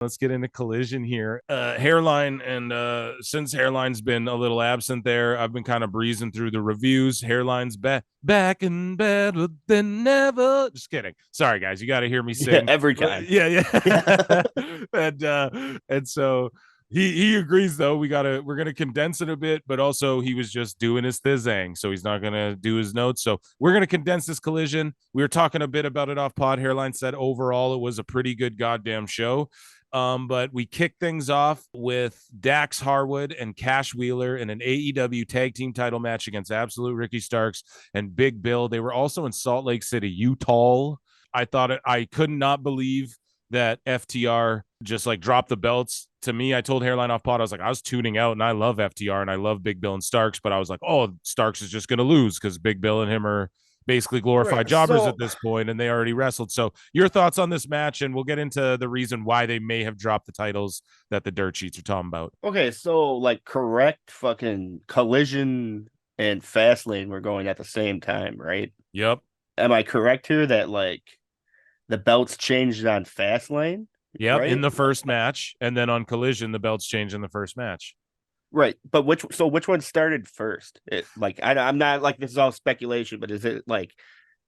Let's get into Collision here. Hairline, and since Hairline's been a little absent there, I've been kind of breezing through the reviews. Hairline's back in bed with the never. Just kidding. Sorry, guys. You got to hear me sing. Every time. Yeah. and so he agrees, though. We're gonna condense it a bit, but also he was just doing his thizzang, so he's not gonna do his notes. So we're gonna condense this Collision. We were talking a bit about it off pod. Hairline said overall it was a pretty good goddamn show. But we kicked things off with Dax Harwood and Cash Wheeler in an AEW tag team title match against Absolute Ricky Starks and Big Bill. They were also in Salt Lake City, Utah. I could not believe that FTR just like dropped the belts. To me, I told Hairline off pod, I was like, I was tuning out, and I love FTR and I love Big Bill and Starks, but I was like, oh, Starks is just going to lose because Big Bill and him are basically glorified jobbers at this point, and they already wrestled. So your thoughts on this match, and we'll get into the reason why they may have dropped the titles that the dirt sheets are talking about. Okay, so like correct fucking Collision and Fastlane were going at the same time, right? Yep. Am I correct here that like the belts changed on Fastlane? Yep, right? in the first match, and then on Collision the belts changed in the first match. Right, but which one started first? I'm not like this is all speculation, but is it like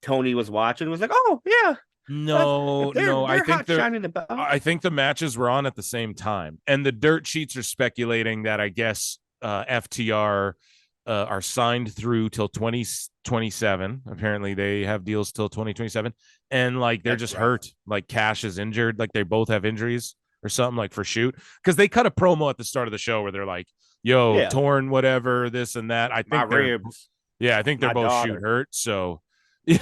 Toni was watching and was like, oh yeah, no, I think the matches were on at the same time, and the dirt sheets are speculating that I guess FTR are signed through till 2027. Apparently, they have deals till 2027, and like they're just hurt. Like Cash is injured, like they both have injuries or something, like for shoot, because they cut a promo at the start of the show where they're like, yo, torn, whatever, this and that. I think I think they're both shoot hurt. So yeah.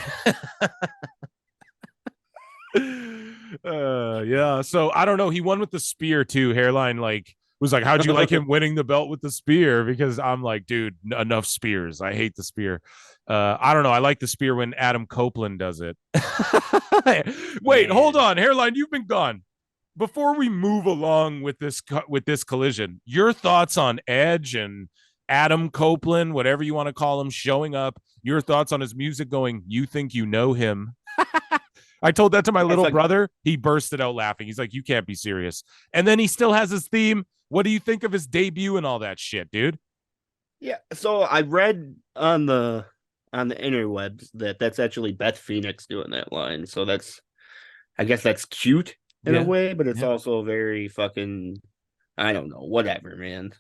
So I don't know. He won with the spear too. Hairline like was like, how'd you like him winning the belt with the spear? Because I'm like, dude, enough spears. I hate the spear. I don't know. I like the spear when Adam Copeland does it. Wait, hold on. Hairline, you've been gone. Before we move along with this Collision, your thoughts on Edge and Adam Copeland, whatever you want to call him, showing up, your thoughts on his music going, you think you know him. I told that to my little brother. He bursted out laughing. He's like, you can't be serious. And then he still has his theme. What do you think of his debut and all that shit, dude? Yeah, so I read on the interwebs that's actually Beth Phoenix doing that line. So I guess that's cute in a way, but it's also very fucking, I don't know, whatever, man.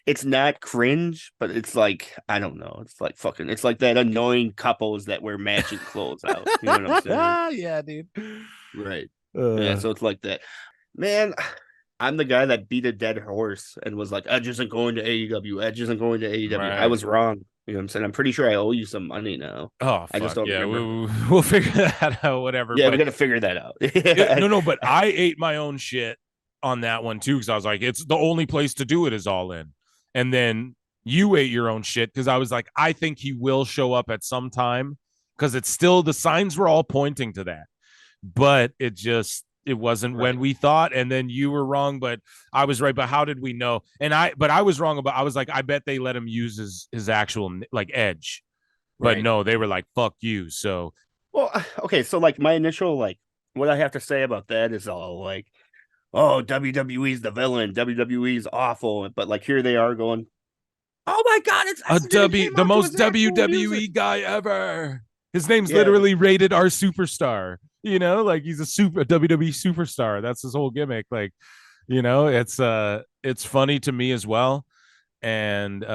It's not cringe, but it's like, I don't know. It's like fucking, it's like that annoying couples that wear matching clothes out. You know what I'm saying? Yeah, dude. Right. Yeah, so it's like that. Man, I'm the guy that beat a dead horse and was like, Edge isn't going to AEW. Edge isn't going to AEW. Right. I was wrong. You know what I'm saying? I'm pretty sure I owe you some money now. Oh, fuck. I just don't remember. We'll figure that out, whatever. Yeah, we're going to figure that out. No, but I ate my own shit on that one, too, because I was like, it's the only place to do it is All In. And then you ate your own shit because I was like, I think he will show up at some time because it's still, the signs were all pointing to that. But it wasn't when we thought, and then you were wrong, but I was right. But how did we know? But I was wrong about, I was like, I bet they let him use his actual like Edge, but no, they were like, fuck you. So, well, okay. So like my initial, like what I have to say about that is all like, oh, WWE's the villain. WWE's awful. But like here they are going, oh my God, it's the most WWE guy ever. His name's literally Rated R Superstar. You know, like he's a WWE superstar. That's his whole gimmick. Like, you know, it's funny to me as well. And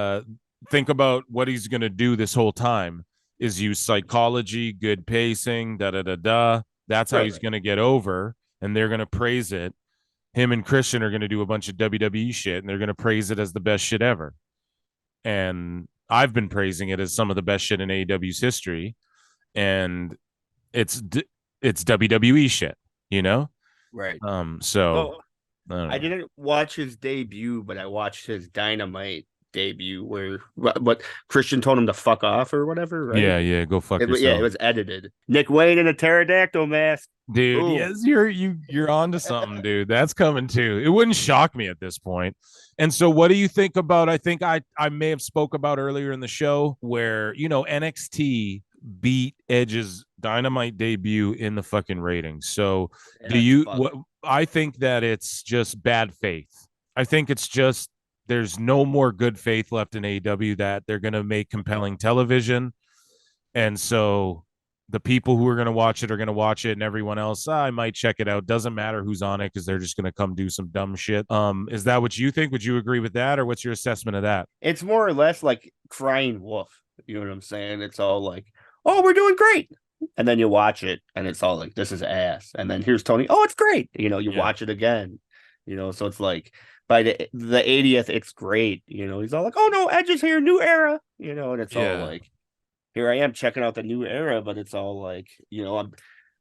think about what he's gonna do this whole time is use psychology, good pacing, That's how he's gonna get over, and they're gonna praise it. Him and Christian are gonna do a bunch of WWE shit, and they're gonna praise it as the best shit ever. And I've been praising it as some of the best shit in AEW's history, and it's WWE shit, you know? Right. So I didn't watch his debut, but I watched his Dynamite debut where what Christian told him to fuck off or whatever, right? Yeah, go fuck yourself. Yeah, it was edited. Nick Wayne in a pterodactyl mask. Dude, ooh. Yes, you're onto something, dude. That's coming too. It wouldn't shock me at this point. And so what do you think about, I think I may have spoke about earlier in the show where, you know, NXT beat Edge's Dynamite debut in the fucking ratings. So I think that it's just bad faith. I think it's just there's no more good faith left in AEW that they're going to make compelling television. And so the people who are going to watch it are going to watch it, and everyone else, I might check it out. Doesn't matter who's on it because they're just going to come do some dumb shit. Is that what you think? Would you agree with that, or what's your assessment of that? It's more or less like crying wolf. You know what I'm saying? It's all like, oh, we're doing great. And then you watch it and it's all like, this is ass. And then here's Tony. Oh, it's great. You know, you watch it again. You know, so it's like by the 80th, it's great. You know, he's all like, oh no, Edge is here, new era. You know, and it's all like, here I am checking out the new era, but it's all like, you know,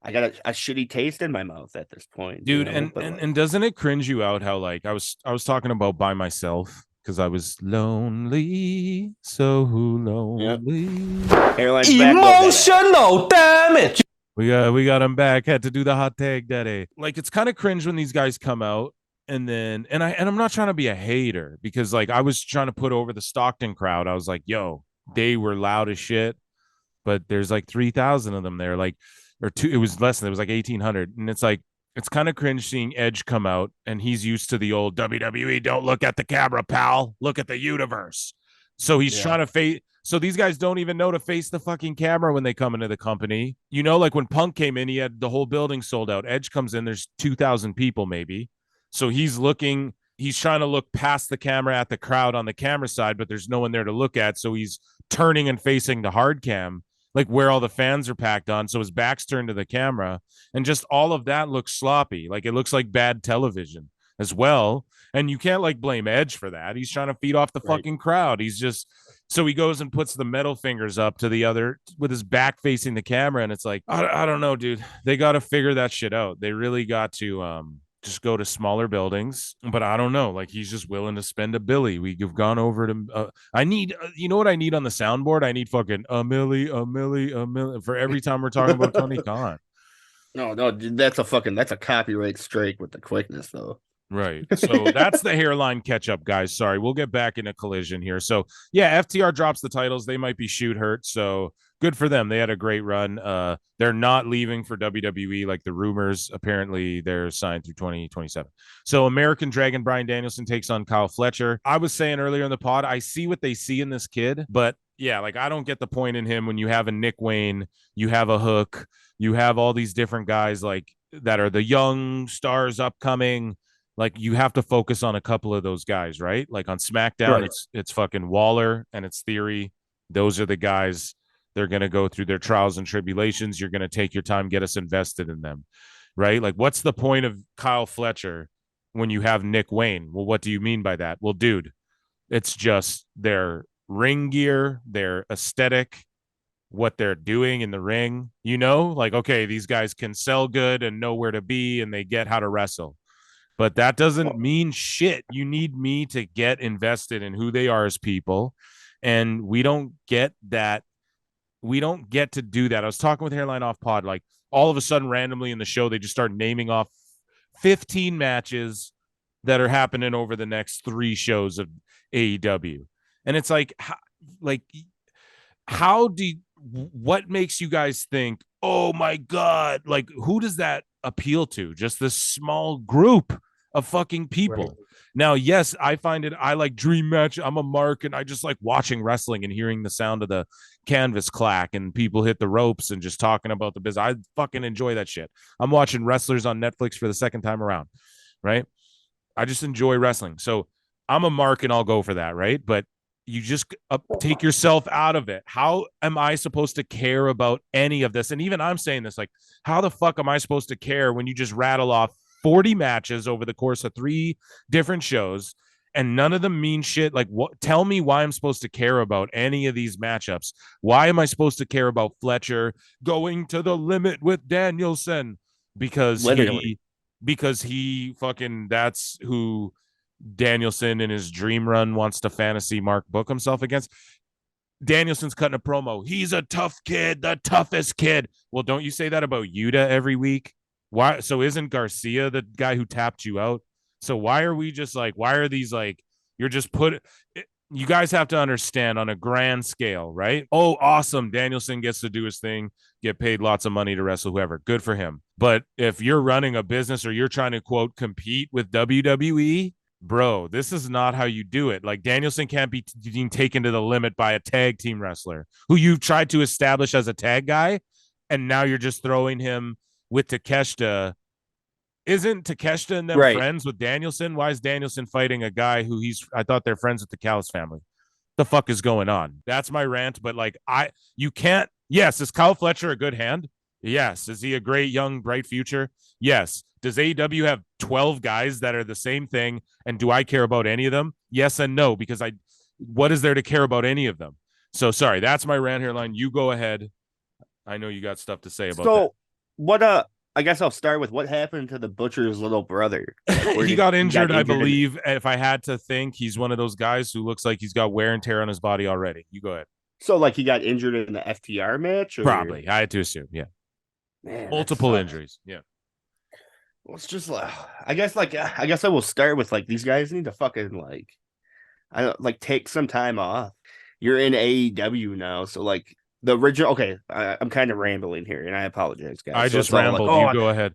I got a shitty taste in my mouth at this point, dude. You know? And doesn't it cringe you out how like I was talking about By Myself because I was lonely, so lonely. Yep. Emotional damage. We got him back. Had to do the hot tag daddy. Like it's kind of cringe when these guys come out and I'm not trying to be a hater because like I was trying to put over the Stockton crowd. I was like, yo, they were loud as shit, but there's like 3,000 of them there. Like, or two, it was less than, it was like 1,800. And it's like, it's kind of cringe seeing Edge come out and he's used to the old WWE, don't look at the camera, pal, look at the universe. So he's trying to face. So these guys don't even know to face the fucking camera when they come into the company. You know, like when Punk came in, he had the whole building sold out. Edge comes in, there's 2,000 people maybe. So he's trying to look past the camera at the crowd on the camera side, but there's no one there to look at. So he's turning and facing the hard cam, like where all the fans are packed on. So his back's turned to the camera, and just all of that looks sloppy. Like it looks like bad television as well. And you can't like blame Edge for that. He's trying to feed off the fucking crowd. He's just, so he goes and puts the metal fingers up to the other with his back facing the camera. And it's like, I don't know, dude. They got to figure that shit out. They really got to just go to smaller buildings. But I don't know. Like he's just willing to spend a billy. We've gone over to, I need, you know what I need on the soundboard? I need fucking a milli for every time we're talking about Tony Khan. No, that's a copyright strike with the quickness though. Right. So that's the hairline catch up, guys. Sorry, we'll get back in a collision here. So yeah, FTR drops the titles. They might be shoot hurt. So good for them. They had a great run. They're not leaving for WWE like the rumors. Apparently, they're signed through 2027. So American Dragon Bryan Danielson takes on Kyle Fletcher. I was saying earlier in the pod, I see what they see in this kid, but yeah, like I don't get the point in him when you have a Nick Wayne, you have a Hook, you have all these different guys like that are the young stars upcoming. Like you have to focus on a couple of those guys, right? Like on SmackDown, it's fucking Waller and it's Theory. Those are the guys. They're going to go through their trials and tribulations. You're going to take your time, get us invested in them, right? Like what's the point of Kyle Fletcher when you have Nick Wayne? Well, what do you mean by that? Well, dude, it's just their ring gear, their aesthetic, what they're doing in the ring, you know? Like, okay, these guys can sell good and know where to be and they get how to wrestle. But that doesn't mean shit. You need me to get invested in who they are as people. And we don't get that. We don't get to do that. I was talking with Hairline off pod, like all of a sudden randomly in the show, they just start naming off 15 matches that are happening over the next 3 shows of AEW. And it's like what makes you guys think, oh my God, like who does that appeal to? Just this small group of fucking people. Right. Now, yes, I like dream match. I'm a mark and I just like watching wrestling and hearing the sound of the canvas clack and people hit the ropes and just talking about the business. I fucking enjoy that shit. I'm watching wrestlers on Netflix for the second time around, right? I just enjoy wrestling. So I'm a mark and I'll go for that, right? But you just take yourself out of it. How am I supposed to care about any of this? And even I'm saying this, like, how the fuck am I supposed to care when you just rattle off 40 matches over the course of 3 different shows and none of them mean shit? Like, what? Tell me why I'm supposed to care about any of these matchups. Why am I supposed to care about Fletcher going to the limit with Danielson? Because he fucking, that's who Danielson in his dream run wants to fantasy mark book himself against. Danielson's cutting a promo. He's a tough kid, the toughest kid. Well, don't you say that about Yuta every week? Why? So isn't Garcia the guy who tapped you out? So why are we just like, why are these like, you're just you guys have to understand on a grand scale, right? Oh, awesome. Danielson gets to do his thing, get paid lots of money to wrestle whoever. Good for him. But if you're running a business or you're trying to, quote, compete with WWE, bro, this is not how you do it. Like, Danielson can't be being taken to the limit by a tag team wrestler who you've tried to establish as a tag guy, and now you're just throwing him with Takeshita. Isn't Takeshita and them friends with Danielson? Why is Danielson fighting a guy who I thought they're friends with the Callis family? The fuck is going on? That's my rant. But like, you can't. Yes, is Kyle Fletcher a good hand? Yes. Is he a great young bright future? Yes. Does AEW have 12 guys that are the same thing? And do I care about any of them? Yes and no, because what is there to care about any of them? So sorry, that's my rant, Hairline. You go ahead. I know you got stuff to say about that. So what I guess I'll start with what happened to the Butcher's little brother. He got injured, I believe. If I had to think, he's one of those guys who looks like he's got wear and tear on his body already. You go ahead. So, like, he got injured in the FTR match? Or? Probably. I had to assume, yeah. Man, multiple injuries, yeah. Well, it's just like, I guess I will start with, like, these guys need to fucking, like, take some time off. You're in AEW now, so, like, the original. Okay, I'm kind of rambling here, and I apologize, guys. I just rambled. Like, you go ahead.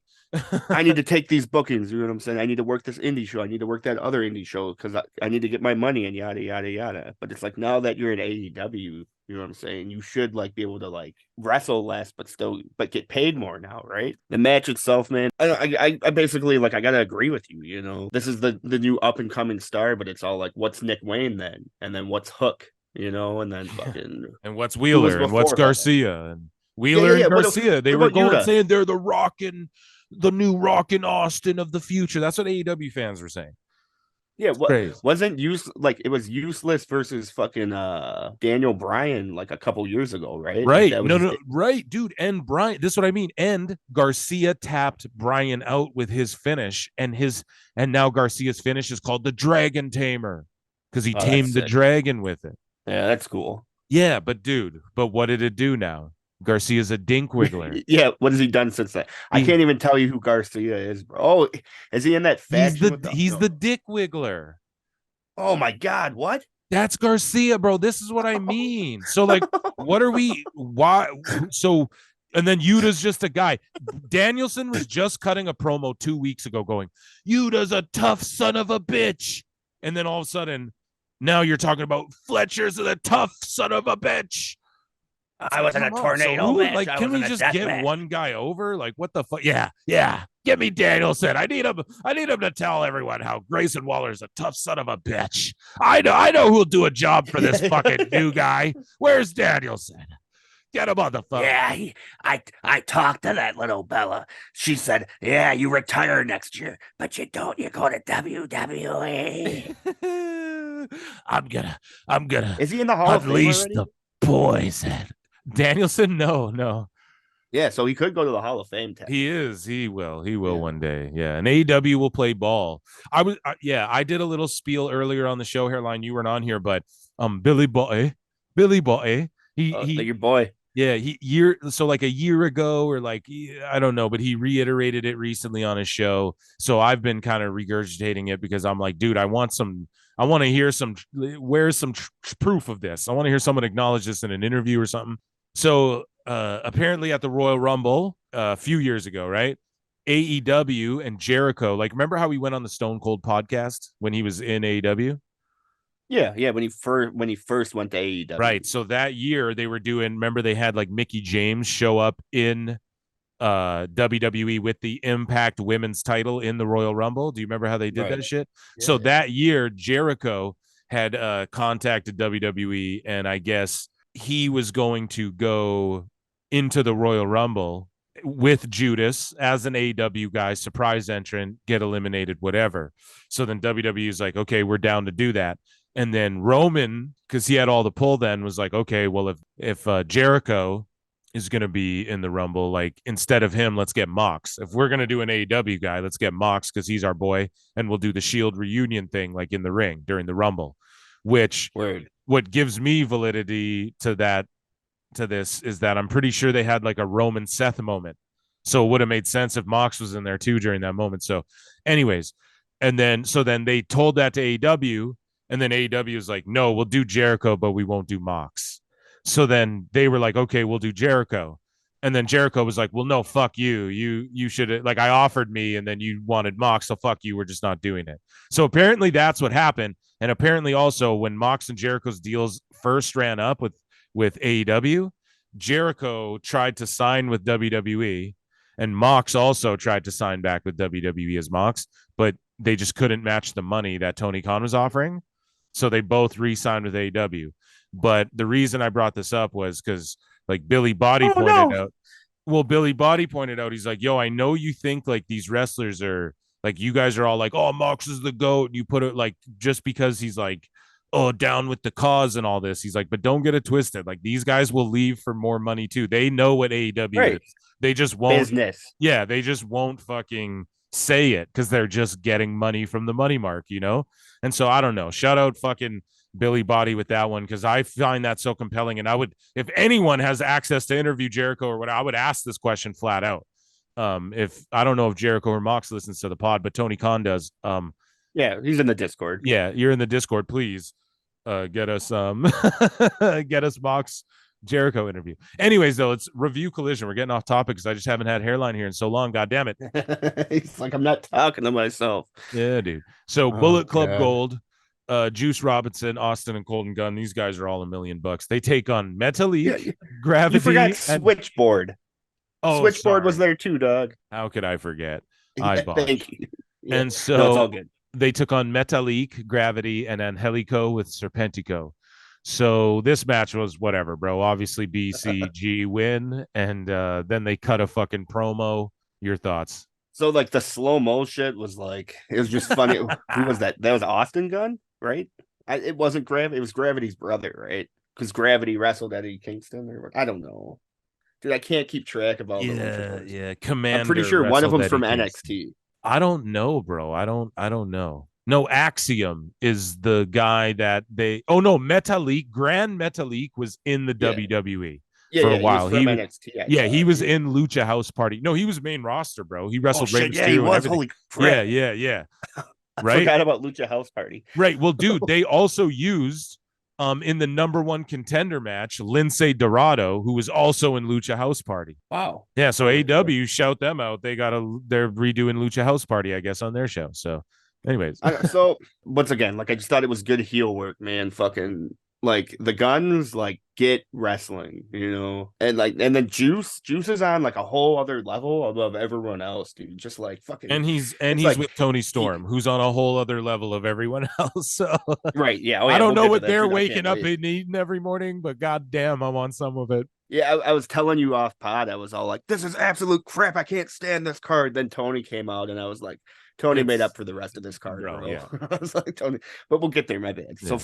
I need to take these bookings. You know what I'm saying? I need to work this indie show. I need to work that other indie show because I need to get my money and yada yada yada. But it's like, now that you're in AEW, you know what I'm saying? You should, like, be able to, like, wrestle less, but get paid more now, right? The match itself, man. I basically, like, I gotta agree with you. You know, this is the new up and coming star, but it's all like, what's Nick Wayne then, and then what's Hook? You know, and then fucking and what's Wheeler and what's Garcia and Wheeler and Garcia. They were going saying they're the new rockin' Austin of the future. That's what AEW fans were saying. Yeah, wasn't it was useless versus fucking Daniel Bryan like a couple years ago, right? Right. Like right, dude. And Bryan, this is what I mean. And Garcia tapped Bryan out with his finish, and now Garcia's finish is called the Dragon Tamer because he tamed the dragon with it. Yeah, that's cool. Yeah, but what did it do now? Garcia's a dink wiggler. Yeah, what has he done since that? I can't even tell you who Garcia is, bro. Oh, is he in that faction? He's the dick wiggler. Oh my god, what? That's Garcia, bro. This is what I mean. So, like, what are we? Why? So, and then Yuta's just a guy. Danielson was just cutting a promo 2 weeks ago going, Yuta's a tough son of a bitch. And then all of a sudden, now you're talking about Fletcher's a tough son of a bitch. I was in a tornado match. Like, can we just get one guy over? Like, what the fuck? Yeah. Get me Danielson. I need him to tell everyone how Grayson Waller's a tough son of a bitch. I know who'll do a job for this fucking new guy. Where's Danielson? Get him on the phone. Yeah, I talked to that little Bella. She said, yeah, you retire next year, but you don't. You go to WWE. I'm gonna. Is he in the Hall of Fame unleash the poison? Danielson? No. Yeah, so he could go to the Hall of Fame. He is. He will one day. Yeah, and AEW will play ball. I did a little spiel earlier on the show, Hairline. You weren't on here, but Billy Boy. Your boy. Yeah, like a year ago, or like, I don't know, but he reiterated it recently on his show. So I've been kind of regurgitating it because I'm like, dude, I want to hear where's some proof of this? I want to hear someone acknowledge this in an interview or something. So apparently at the Royal Rumble a few years ago, right? AEW and Jericho, like, remember how he went on the Stone Cold podcast when he was in AEW? Yeah, when he first went to AEW. Right. So that year they were remember they had like Mickie James show up in WWE with the Impact Women's title in the Royal Rumble. Do you remember how they did that shit? Yeah, so that year Jericho had contacted WWE, and I guess he was going to go into the Royal Rumble with Judas as an AEW guy, surprise entrant, get eliminated, whatever. So then WWE is like, okay, we're down to do that. And then Roman, because he had all the pull then, was like, okay, well, if Jericho is going to be in the Rumble, like, instead of him, let's get Mox. If we're going to do an AEW guy, let's get Mox because he's our boy, and we'll do the Shield reunion thing, like, in the ring during the Rumble, which what gives me validity to this is that I'm pretty sure they had like a Roman Seth moment. So it would have made sense if Mox was in there too during that moment. So anyways, and then they told that to AEW, and then AEW was like, no, we'll do Jericho, but we won't do Mox. So then they were like, okay, we'll do Jericho. And then Jericho was like, well, no, fuck you. You should, like, I offered me and then you wanted Mox, so fuck you. We're just not doing it. So apparently that's what happened. And apparently also when Mox and Jericho's deals first ran up with AEW, Jericho tried to sign with WWE and Mox also tried to sign back with WWE as Mox, but they just couldn't match the money that Tony Khan was offering. So they both re-signed with AEW. But the reason I brought this up was because like Billy Body pointed out. Well, Billy Body pointed out, he's like, yo, I know you think like these wrestlers are like, you guys are all like, oh, Mox is the GOAT. You put it like just because he's like, oh, down with the cause and all this. He's like, but don't get it twisted. Like these guys will leave for more money too. They know what AEW is. They just won't. Business. Yeah, they just won't fucking say it because they're just getting money from the money mark, you know? And so I don't know. Shout out fucking Billy Body with that one because I find that so compelling. And I would, if anyone has access to interview Jericho or what, I would ask this question flat out. If I don't know if Jericho or Mox listens to the pod, but Tony Khan does. Yeah, he's in the Discord. Yeah, you're in the Discord. Please get us get us Mox Jericho interview. Anyways, though, it's review Collision. We're getting off topic because I just haven't had Hairline here in so long. God damn it. He's like, I'm not talking to myself. Yeah, dude. So Bullet Club Gold, Juice Robinson, Austin, and Colton Gunn. These guys are all $1 million. They take on Metalik, Gravity. You forgot Switchboard. Oh, Switchboard was there too, Doug. How could I forget? I bought. Thank you. Yeah. And so no, it's all good. They took on Metalik, Gravity, and Angelico with Serpentico. So this match was whatever, bro. Obviously, BCG win, and then they cut a fucking promo. Your thoughts? So, like, the slow-mo shit was like, it was just funny. Who was that? That was Austin Gunn, right? It wasn't Gravity. It was Gravity's brother, right? Because Gravity wrestled Eddie Kingston, or I don't know. Dude, I can't keep track of all the yeah. Commander. I'm pretty sure one of them's from Eddie NXT. Kingston. I don't know, bro. I don't know. No, Axiom is the guy that they. Oh no, Metalik, Grand Metalik was in the WWE for a while. He was NXT. He was in Lucha House Party. No, he was main roster, bro. He wrestled Rey Mysterio. Yeah, he was. Holy crap. Yeah. I Right. forgot about Lucha House Party. Right. Well, dude, they also used in the #1 contender match Lince Dorado, who was also in Lucha House Party. Wow. Yeah. So AEW, shout them out. They're redoing Lucha House Party, I guess, on their show. So. Anyways, so once again, like I just thought it was good heel work, man. Fucking like the Guns, like get wrestling, you know, and then Juice is on like a whole other level above everyone else, dude. Just like fucking, and he's like, with Tony Storm, who's on a whole other level of everyone else. So right, yeah. I don't know what they're waking up and eating every morning, but goddamn, I'm on some of it. Yeah, I was telling you off pod, I was all like, "This is absolute crap. I can't stand this card." Then Tony came out, and I was like, Tony made up for the rest of this card, bro. Yeah. I was like, Tony, but we'll get there, my bad. So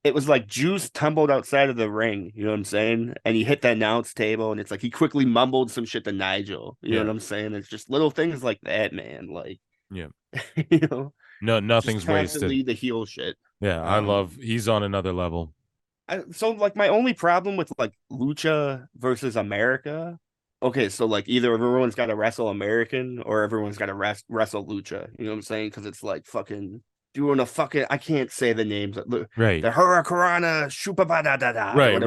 it was like Juice tumbled outside of the ring, you know what I'm saying? And he hit the announce table, and it's like he quickly mumbled some shit to Nigel. You know what I'm saying? It's just little things like that, man. Like, yeah, you know, no, nothing's wasted. The heel shit. Yeah, I love. He's on another level. So like my only problem with like Lucha versus America. Okay, so like either everyone's got to wrestle American or everyone's got to wrestle Lucha. You know what I'm saying? Because it's like fucking doing a fucking, I can't say the names. Right. The Huracarana Shupabadadada. Right.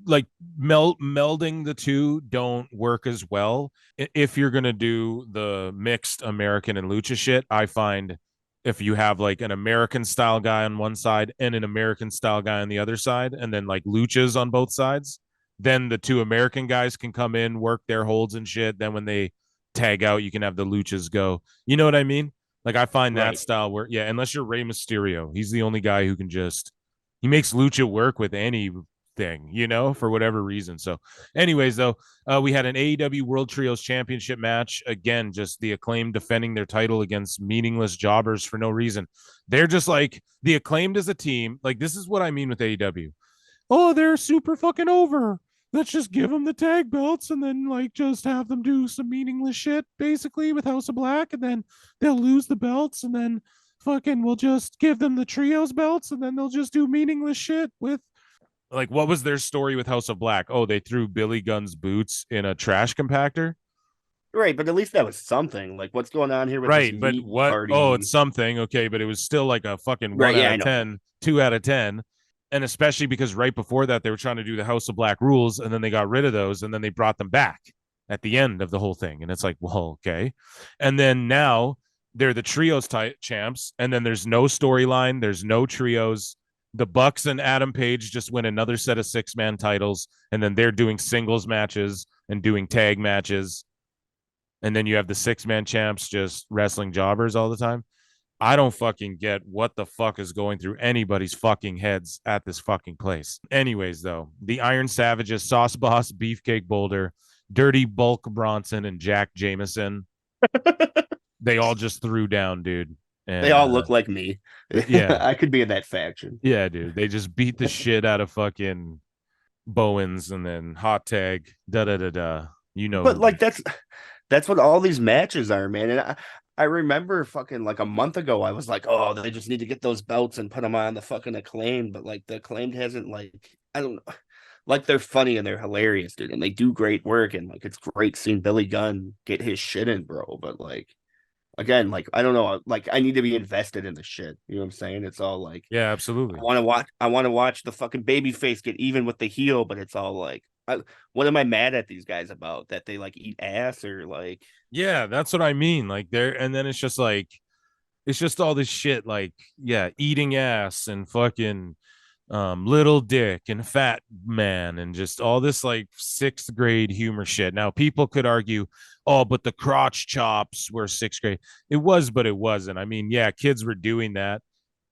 Like melding the two don't work as well. If you're gonna do the mixed American and Lucha shit, I find if you have like an American style guy on one side and an American style guy on the other side, and then like luchas on both sides, then the two American guys can come in, work their holds and shit. Then when they tag out, you can have the luchas go. You know what I mean? Like I find that style where, yeah, unless you're Rey Mysterio, he's the only guy who can he makes lucha work with anything, you know, for whatever reason. So anyways, though, we had an AEW World Trios Championship match. Again, just the Acclaimed defending their title against meaningless jobbers for no reason. They're just like the Acclaimed as a team. Like, this is what I mean with AEW. Oh, they're super fucking over. Let's just give them the tag belts and then like just have them do some meaningless shit basically with House of Black, and then they'll lose the belts, and then fucking we'll just give them the trios belts, and then they'll just do meaningless shit with like, what was their story with House of Black? Oh, they threw Billy Gunn's boots in a trash compactor. Right, but at least that was something. Like, what's going on here with right, this but what? party? Oh, it's something. Okay, but it was still like a fucking 1 out of 10, 2 out of 10. And especially because right before that, they were trying to do the House of Black rules, and then they got rid of those, and then they brought them back at the end of the whole thing. And it's like, well, okay. And then now they're the trios champs, and then there's no storyline, there's no trios. The Bucks and Adam Page just win another set of 6-man titles, and then they're doing singles matches and doing tag matches. And then you have the 6-man champs just wrestling jobbers all the time. I don't fucking get what the fuck is going through anybody's fucking heads at this fucking place. Anyways, though, the Iron Savages, Sauce Boss, Beefcake Boulder, Dirty Bulk Bronson, and Jack Jameson, they all just threw down, dude. And, they all look like me. Yeah. I could be in that faction. Yeah, dude. They just beat the shit out of fucking Bowens and then hot tag, da-da-da-da. You know. But, like, that's what all these matches are, man. And I remember fucking like a month ago, I was like, oh, they just need to get those belts and put them on the fucking Acclaimed. But like the Acclaimed hasn't, like, I don't know, like they're funny and they're hilarious, dude. And they do great work. And like, it's great seeing Billy Gunn get his shit in, bro. But like, again, like, I don't know, like I need to be invested in the shit. You know what I'm saying? It's all like, yeah, absolutely. I want to watch the fucking babyface get even with the heel, but it's all like, what am I mad at these guys about? That they like eat ass or like? Yeah, that's what I mean. Like and then it's just like, it's just all this shit. Like, yeah, eating ass and fucking little dick and fat man and just all this like 6th grade humor shit. Now people could argue, oh, but the crotch chops were 6th grade. It was, but it wasn't. I mean, yeah, kids were doing that,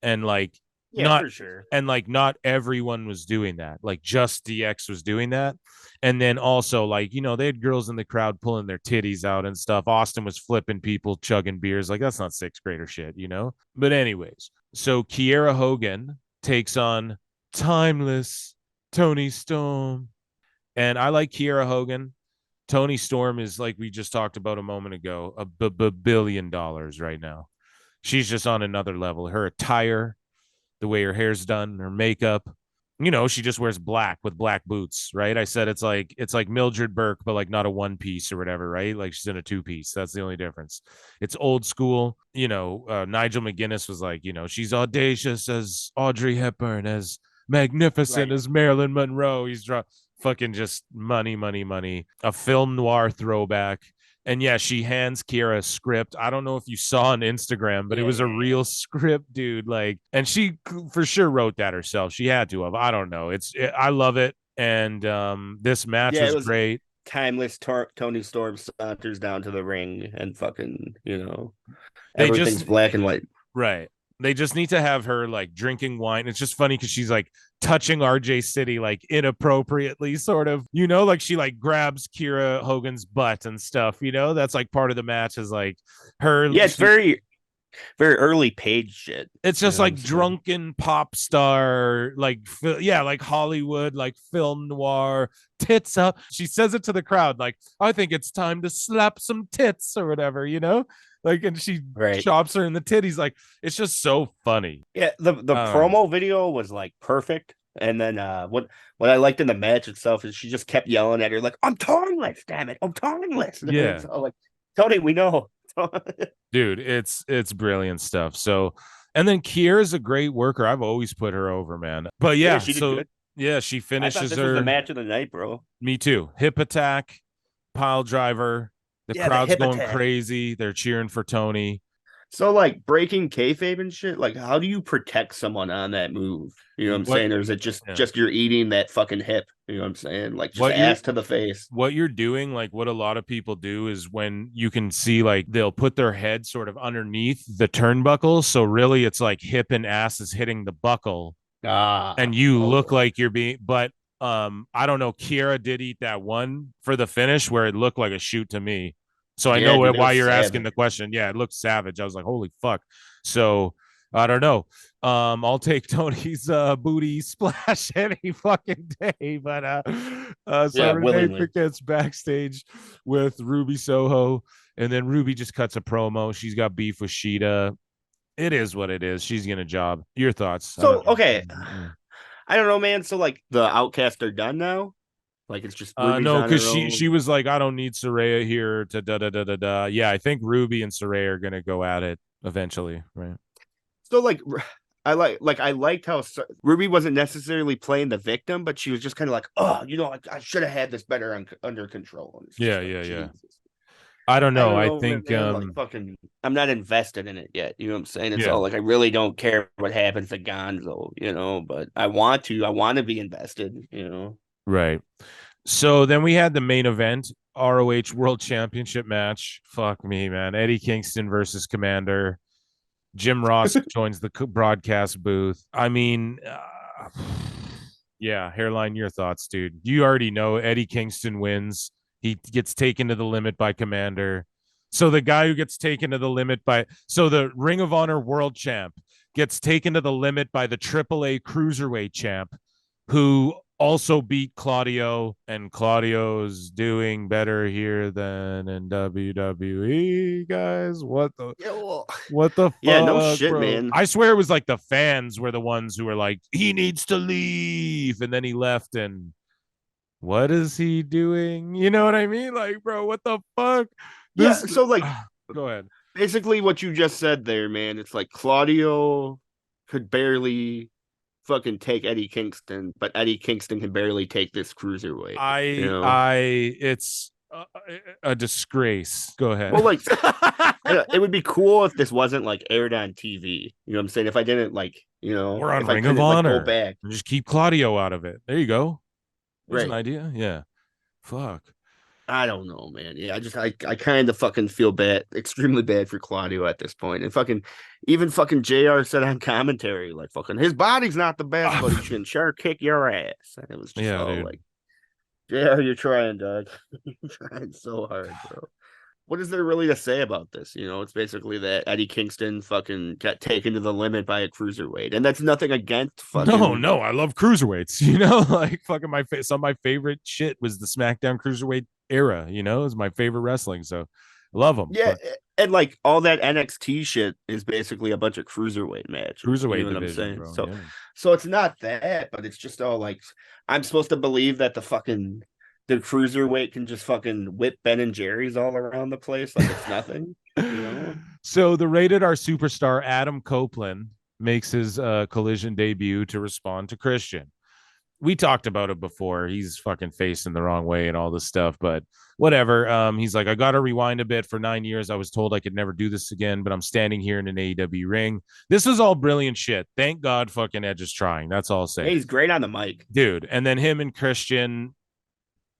and like, yeah, not for sure. And like, not everyone was doing that. Like, just DX was doing that. And then also, like, you know, they had girls in the crowd pulling their titties out and stuff. Austin was flipping people, chugging beers. Like, that's not 6th grader shit, you know? But anyways, so Kiera Hogan takes on timeless Toni Storm. And I like Kiera Hogan. Toni Storm is, like we just talked about a moment ago, a $1 billion right now. She's just on another level. Her attire, the way her hair's done, her makeup, you know, she just wears black with black boots, right? I said it's like Mildred Burke, but like not a 1-piece or whatever, right? Like she's in a 2-piece. That's the only difference. It's old school. You know, Nigel McGuinness was like, you know, she's audacious as Audrey Hepburn, as magnificent as Marilyn Monroe. He's fucking just money. A film noir throwback. And yeah, she hands Kiera a script. I don't know if you saw on Instagram, but it was a real script, dude. Like, and she for sure wrote that herself. She had to have. I don't know. I love it. And this match was great. Timeless. Toni Storm saunters down to the ring and fucking, you know, everything's black and white. Right. They just need to have her like drinking wine. It's just funny because she's like touching RJ City like inappropriately, sort of, you know, like she like grabs Kiera Hogan's butt and stuff, you know. That's like part of the match is like her. Yeah, it's very early Page shit. It's just like drunken pop star, like, yeah, like Hollywood, like film noir, tits up. She says it to the crowd like, I think it's time to slap some tits or whatever, you know. Like, and she chops her in the titties. Like, it's just so funny. Yeah, the promo video was like perfect. And then what I liked in the match itself is she just kept yelling at her like, I'm tongueless, damn it, I'm tongueless. Yeah. So like, Toni, we know. Dude, it's brilliant stuff. So, and then Kiera's a great worker. I've always put her over, man. But yeah, she did good. Yeah, she finishes I thought this her was the match of the night, bro. Me too. Hip attack, pile driver. The crowd's going crazy. They're cheering for Toni. So, like, breaking kayfabe and shit, like, how do you protect someone on that move? You know what I'm saying? Or is it just you're eating that fucking hip? You know what I'm saying? Like, just ass to the face. What you're doing, like, what a lot of people do is when you can see, like, they'll put their head sort of underneath the turnbuckle. So, really, it's like hip and ass is hitting the buckle. And you look like you're being, but I don't know. Kiera did eat that one for the finish where it looked like a shoot to me. So I know why you're asking the question. Yeah, it looked savage. I was like, holy fuck. So I don't know. I'll take Tony's booty splash any fucking day. But Renee gets backstage with Ruby Soho, and then Ruby just cuts a promo. She's got beef with Sheeta. It is what it is. She's getting a job. Your thoughts? So okay. I don't know, man. So, like, the Outcasts are done now? Like, it's just no, because she was like, I don't need Saraya here to da-da-da-da-da. Yeah, I think Ruby and Saraya are going to go at it eventually, right? So, like, I liked how Ruby wasn't necessarily playing the victim, but she was just kind of like, oh, I should have had this better under control. And it's Yeah, like, yeah. Jesus. I don't know. I Man, think like fucking, I'm not invested in it yet. You know what I'm saying? It's Yeah. all like I really don't care what happens to Gonzo, but I want to be invested. Right. So then we had the main event, ROH World Championship match. Fuck me, man. Eddie Kingston versus Commander. Jim Ross joins the broadcast booth. I mean, yeah, Hairline, your thoughts, dude. You already know Eddie Kingston wins. He gets taken to the limit by Commander. So the guy who gets taken to the limit so the Ring of Honor World Champ gets taken to the limit by the AAA Cruiserweight Champ, who also beat Claudio, and Claudio's doing better here than in WWE, guys. What the fuck? Yeah, no shit, bro? man. I swear it was like the fans were the ones who were like, he needs to leave, and then he left, and what is he doing? You know what I mean? Like, bro, what the fuck? So like, go ahead. Basically what you just said there, man. It's like Claudio could barely fucking take Eddie Kingston, but Eddie Kingston can barely take this cruiserweight. It's a disgrace. Go ahead. Well, like, it would be cool if this wasn't like aired on TV. You know what I'm saying? If I didn't we're on Ring of Honor. Go back. Just keep Claudio out of it. There you go. There's an idea. Yeah. Fuck. I don't know, man. Yeah, I kind of fucking feel bad, extremely bad for Claudio at this point. And even JR said on commentary, like, fucking, his body's not the best, but he can sure kick your ass. And it was just like, JR, you're trying, Doug. You're trying so hard, bro. What is there really to say about this? It's basically that Eddie Kingston fucking got taken to the limit by a cruiserweight, and that's nothing against fucking. No, I love cruiserweights. Like fucking some of my favorite shit was the SmackDown cruiserweight era. It was my favorite wrestling, so love them. Yeah, and like all that NXT shit is basically a bunch of cruiserweight matches. Cruiserweight you know division, what I'm saying? bro, So, yeah. so it's not that, but it's just all like I'm supposed to believe that the cruiserweight can just fucking whip Ben and Jerry's all around the place like it's nothing. So the Rated R superstar Adam Copeland makes his Collision debut to respond to Christian. We talked about it before. He's fucking facing the wrong way and all this stuff, but whatever. He's like, I got to rewind a bit. For 9 years, I was told I could never do this again, but I'm standing here in an AEW ring. This is all brilliant shit. Thank God fucking Edge is trying. That's all I'll say. Hey, he's great on the mic. Dude. And then him and Christian,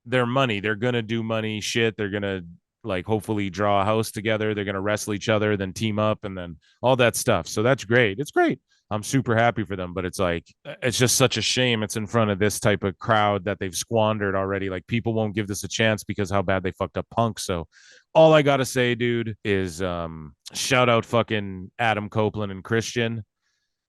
their money. They're going to do money shit. They're going to like hopefully draw a house together. They're going to wrestle each other, then team up, and then all that stuff. So that's great. It's great. I'm super happy for them, but it's like, it's just such a shame it's in front of this type of crowd that they've squandered already. Like, people won't give this a chance because how bad they fucked up Punk. So all I got to say, dude, is shout out fucking Adam Copeland and Christian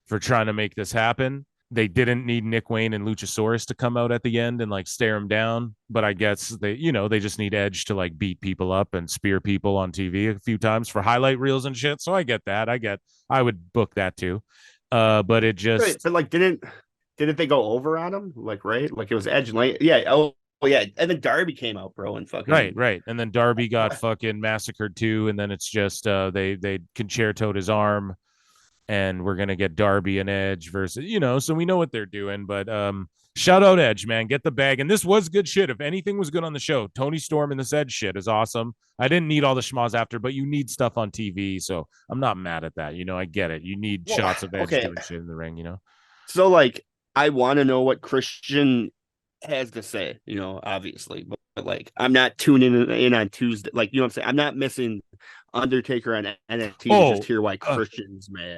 for trying to make this happen. They didn't need Nick Wayne and Luchasaurus to come out at the end and like stare him down. But I guess they just need Edge to like beat people up and spear people on TV a few times for highlight reels and shit. So I get that. I would book that too. But it just, right, but like, didn't they go over on him? Like, right? Like it was Edge lane. Yeah. Oh yeah. And then Darby came out, bro, and fucking right. And then Darby got fucking massacred too. And then it's just they concertoed his arm, and we're gonna get Darby and Edge versus, so we know what they're doing. But shout out Edge, man, get the bag. And this was good shit. If anything was good on the show, Toni Storm and this Edge shit is awesome. I didn't need all the schmoz after, but you need stuff on TV, so I'm not mad at that. I get it. You need shots of Edge doing shit in the ring. So like, I want to know what Christian has to say. Obviously, but like, I'm not tuning in on Tuesday. Like, what I'm saying? I'm not missing Undertaker on NXT to just hear why Christian's mad.